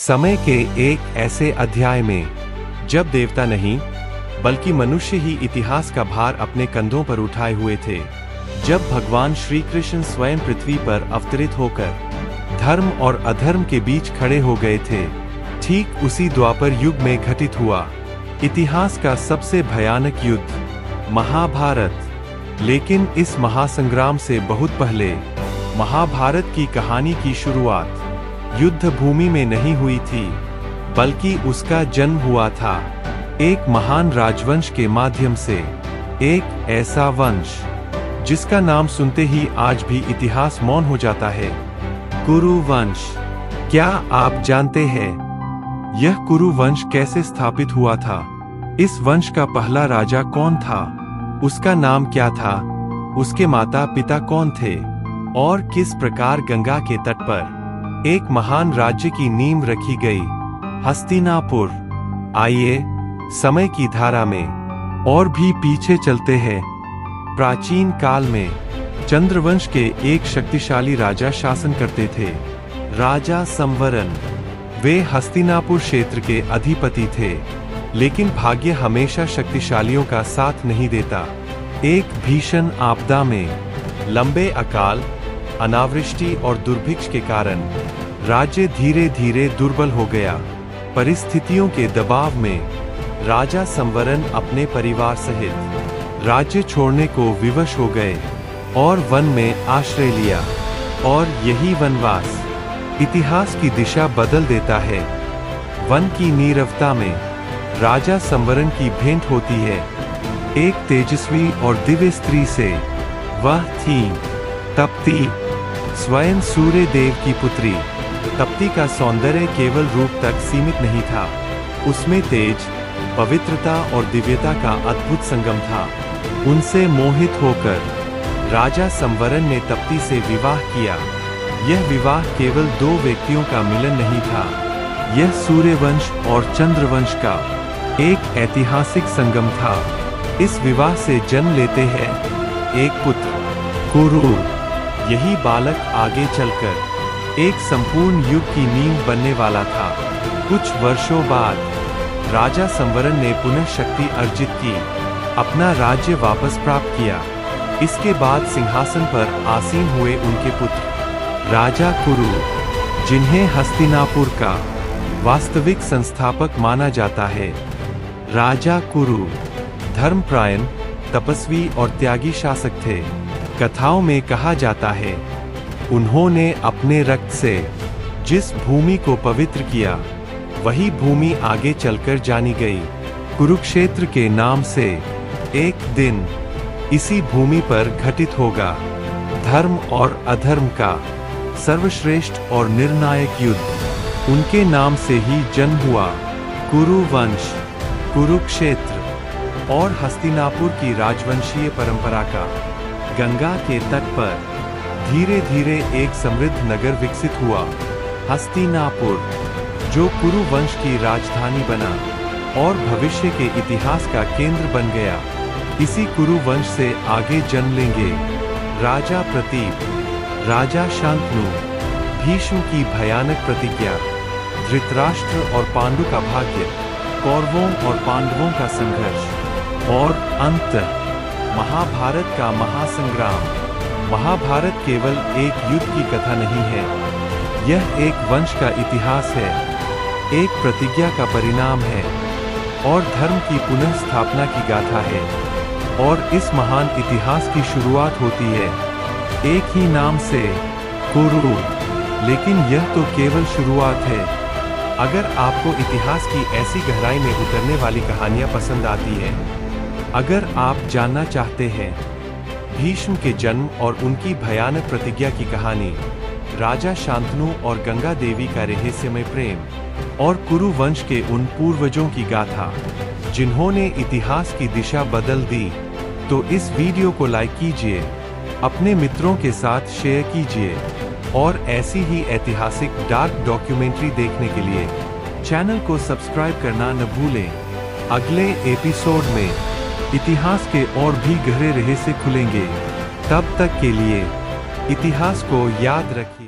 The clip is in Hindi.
समय के एक ऐसे अध्याय में जब देवता नहीं बल्कि मनुष्य ही इतिहास का भार अपने कंधों पर उठाए हुए थे, जब भगवान श्री कृष्ण स्वयं पृथ्वी पर अवतरित होकर धर्म और अधर्म के बीच खड़े हो गए थे, ठीक उसी द्वापर युग में घटित हुआ इतिहास का सबसे भयानक युद्ध महाभारत। लेकिन इस महासंग्राम से बहुत पहले महाभारत की कहानी की शुरुआत युद्ध भूमि में नहीं हुई थी, बल्कि उसका जन्म हुआ था एक महान राजवंश के माध्यम से। एक ऐसा वंश जिसका नाम सुनते ही आज भी इतिहास मौन हो जाता है, कुरु वंश। क्या आप जानते हैं यह कुरु वंश कैसे स्थापित हुआ था? इस वंश का पहला राजा कौन था? उसका नाम क्या था? उसके माता पिता कौन थे? और किस प्रकार गंगा के तट पर एक महान राज्य की नींव रखी गई, हस्तिनापुर। आइए समय की धारा में और भी पीछे चलते हैं। प्राचीन काल में चंद्रवंश के एक शक्तिशाली राजा शासन करते थे, राजा संवरण। वे हस्तिनापुर क्षेत्र के अधिपति थे, लेकिन भाग्य हमेशा शक्तिशालियों का साथ नहीं देता। एक भीषण आपदा में लंबे अकाल, अनावृष्टि और दुर्भिक्ष के कारण राज्य धीरे धीरे दुर्बल हो गया। परिस्थितियों के दबाव में राजा संवरण अपने परिवार सहित राज्य छोड़ने को विवश हो गए और वन में आश्रय लिया। और यही वनवास इतिहास की दिशा बदल देता है। वन की नीरवता में राजा संवरण की भेंट होती है एक तेजस्वी और दिव्य स्त्री से। वह थी तप्ती, स्वयं सूर्य देव की पुत्री। तप्ती का सौंदर्य केवल रूप तक सीमित नहीं था, उसमें तेज, पवित्रता और दिव्यता का अद्भुत संगम था। उनसे मोहित होकर राजा संवरण ने तप्ती से विवाह किया। यह विवाह केवल दो व्यक्तियों का मिलन नहीं था, यह सूर्यवंश और चंद्रवंश का एक ऐतिहासिक संगम था। इस विवाह से जन्म लेते हैं एक पुत्र, कुरु। यही बालक आगे चलकर एक संपूर्ण युग की नींव बनने वाला था। कुछ वर्षों बाद राजा संवरण ने पुनः शक्ति अर्जित की, अपना राज्य वापस प्राप्त किया। इसके बाद सिंहासन पर आसीन हुए उनके पुत्र राजा कुरु, जिन्हें हस्तिनापुर का वास्तविक संस्थापक माना जाता है। राजा कुरु धर्मपरायण, तपस्वी और त्यागी शासक थे। कथाओं में कहा जाता है, उन्होंने अपने रक्त से जिस भूमि को पवित्र किया, वही भूमि आगे चलकर जानी गई कुरुक्षेत्र के नाम से। एक दिन इसी भूमि पर घटित होगा धर्म और अधर्म का सर्वश्रेष्ठ और निर्णायक युद्ध। उनके नाम से ही जन्म हुआ कुरु वंश, कुरुक्षेत्र और हस्तिनापुर की राजवंशीय परंपरा का। गंगा के तट पर धीरे धीरे एक समृद्ध नगर विकसित हुआ, हस्तिनापुर, जो कुरु वंश की राजधानी बना और भविष्य के इतिहास का केंद्र बन गया। इसी कुरु वंश से आगे जन्म लेंगे राजा प्रतीप, राजा शांतनु, भीष्म की भयानक प्रतिज्ञा, धृतराष्ट्र और पांडु का भाग्य, कौरवों और पांडवों का संघर्ष और अंत महाभारत का महासंग्राम। महाभारत केवल एक युद्ध की कथा नहीं है, यह एक वंश का इतिहास है, एक प्रतिज्ञा का परिणाम है और धर्म की पुनः स्थापना की गाथा है। और इस महान इतिहास की शुरुआत होती है एक ही नाम से, कुरु। लेकिन यह तो केवल शुरुआत है। अगर आपको इतिहास की ऐसी गहराई में उतरने वाली कहानियां पसंद आती हैं, अगर आप जानना चाहते हैं भीष्म के जन्म और उनकी भयानक प्रतिज्ञा की कहानी, राजा शांतनु और गंगा देवी का रहस्यमय प्रेम, और कुरु वंश के उन पूर्वजों की गाथा जिन्होंने इतिहास की दिशा बदल दी, तो इस वीडियो को लाइक कीजिए, अपने मित्रों के साथ शेयर कीजिए और ऐसी ही ऐतिहासिक डार्क डॉक्यूमेंट्री देखने के लिए चैनल को सब्सक्राइब करना न भूलें। अगले एपिसोड में इतिहास के और भी गहरे रहस्य खुलेंगे। तब तक के लिए इतिहास को याद रखिए।